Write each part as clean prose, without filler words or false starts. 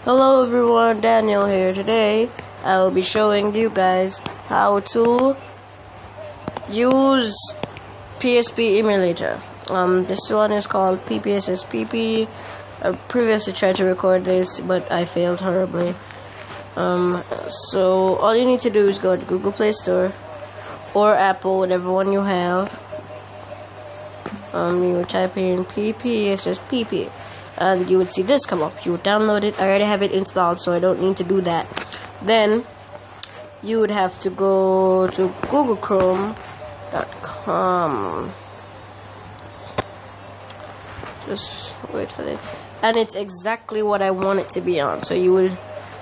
Hello everyone, Daniel here. Today I will be showing you guys how to use PSP emulator. This one is called PPSSPP. I previously tried to record this, but I failed horribly. So all you need to do is go to Google Play Store or Apple, whatever one you have. You would type in PPSSPP. And you would see this come up. You would download it. I already have it installed, so I don't need to do that. Then you would have to go to googlechrome.com. Just wait for it. And it's exactly what I want it to be on. So you would,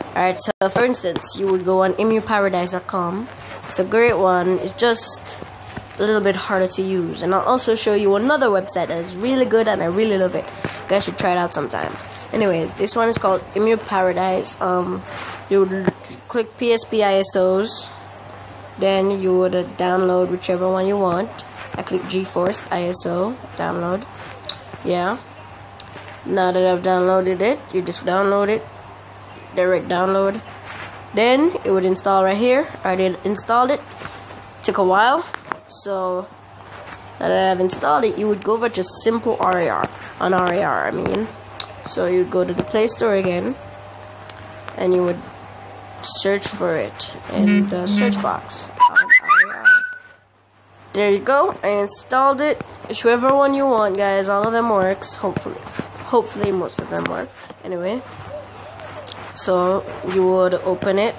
alright, so for instance, you would go on emuparadise.com. It's a great one. It's just a little bit harder to use, and I'll also show you another website that is really good and I really love it. You guys should try it out sometime. Anyways, this one is called emuparadise. You would click PSP ISOs, then you would download whichever one you want. I click GeForce ISO, download. Yeah, now that I've downloaded it, you just download it, direct download. Then it would install right here. I did installed it. Took a while. So now that I've installed it, you would go over to simple RAR on RAR. So you'd go to the Play Store again, and you would search for it in the search box on RAR. There you go. I installed it. Whichever one you want, guys. All of them works. Hopefully most of them work. Anyway, so you would open it.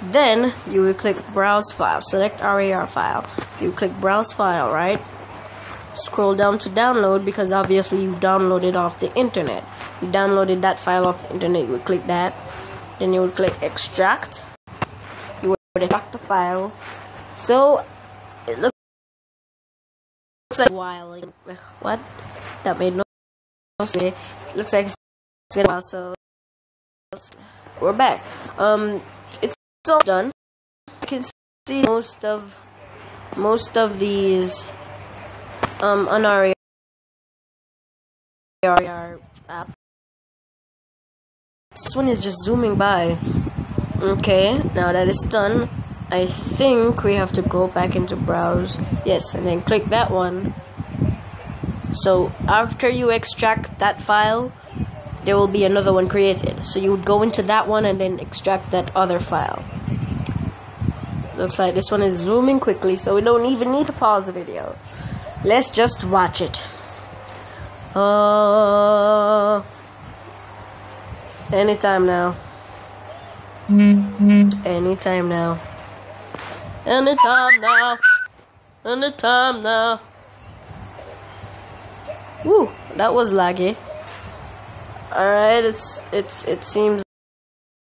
Then you will click browse file, select RAR file. You click browse file, right? Scroll down to download, because obviously you downloaded off the internet. You downloaded that file off the internet, you would click that. Then you would click extract. You would extract the file. So it looks like a while. What? That made no sense. It looks like it's a while, so we're back. It's all done. You can see most of these on our app. This one is just zooming by. Okay, now that it's done, I think we have to go back into browse. Yes, and then click that one. So after you extract that file, there will be another one created. So you would go into that one and then extract that other file. Looks like this one is zooming quickly, so we don't even need to pause the video. Let's just watch it. Anytime now. Anytime now. Anytime now. Anytime now. Woo, that was laggy. Alright, it seems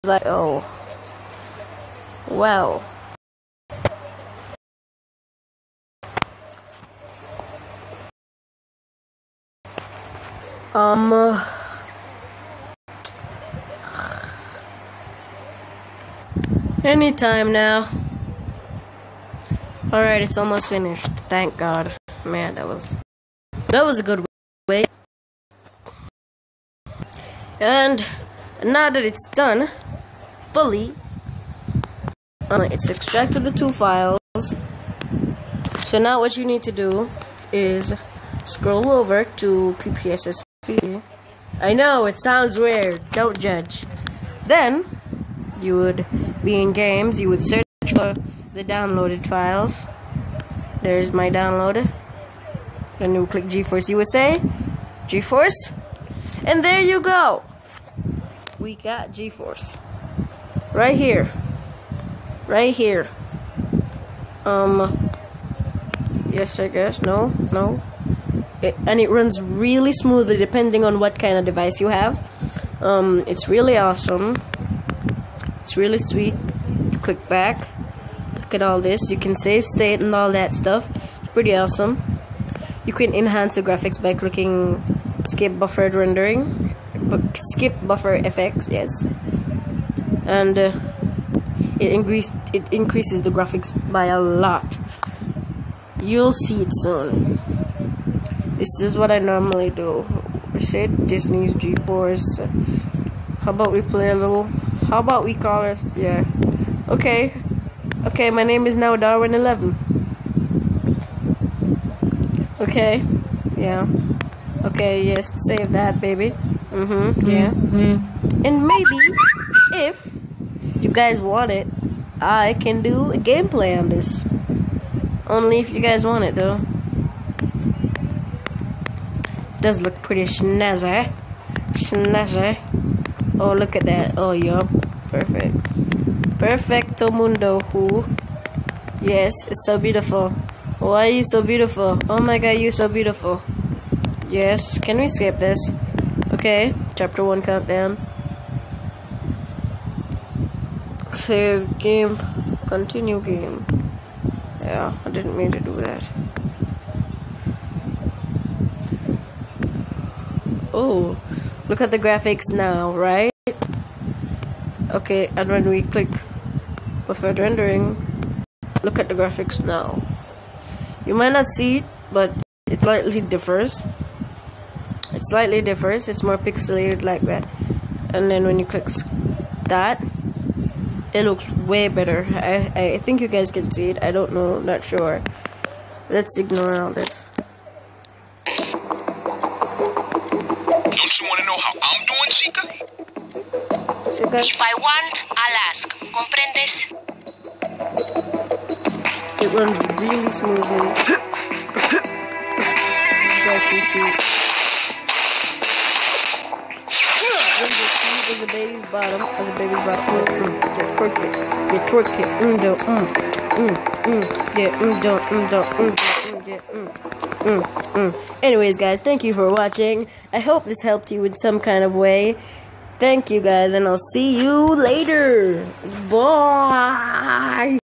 like, oh, well. Anytime now. Alright, it's almost finished. Thank God. Man, that was a good way. And now that it's done fully, it's extracted the two files. So now what you need to do is scroll over to PPSSP. I know, it sounds weird. Don't judge. Then you would be in games. You would search for the downloaded files. There's my download. Then you click GeForce USA. GeForce. And there you go. We got GeForce. Right here. Right here. Yes, I guess. No. And it runs really smoothly depending on what kind of device you have. It's really awesome. It's really sweet. Click back. Look at all this. You can save state and all that stuff. It's pretty awesome. You can enhance the graphics by clicking skip buffered rendering. Skip buffer FX, yes. And it increases the graphics by a lot. You'll see it soon. This is what I normally do. I said Disney's GeForce. How about we play a little? How about we call us? Yeah. Okay. Okay, my name is now Darwin11. Okay. Yeah. Okay, yes, save that, baby. Yeah. And maybe, if you guys want it, I can do a gameplay on this. Only if you guys want it, though. Does look pretty snazzy. Snazzy. Oh, look at that. Oh, yup. Perfect. Perfecto mundo, who? Yes, it's so beautiful. Why are you so beautiful? Oh my god, you're so beautiful. Yes, can we skip this? Okay, chapter 1 countdown. Save game. Continue game. Yeah, I didn't mean to do that. Oh, look at the graphics now, right? Okay, and when we click preferred rendering, look at the graphics now. You might not see it, but it slightly differs. It slightly differs. It's more pixelated like that. And then when you click that, it looks way better. I think you guys can see it. I don't know, not sure. Let's ignore all this. Don't you want to know how I'm doing, Chica? Chica? If I want, I'll ask. ¿Comprendes? It runs really smoothly. You guys can see. As a baby's bottom, Get twerk it. Get twerk it. Anyways, guys, thank you for watching. I hope this helped you in some kind of way. Thank you, guys, and I'll see you later. Bye.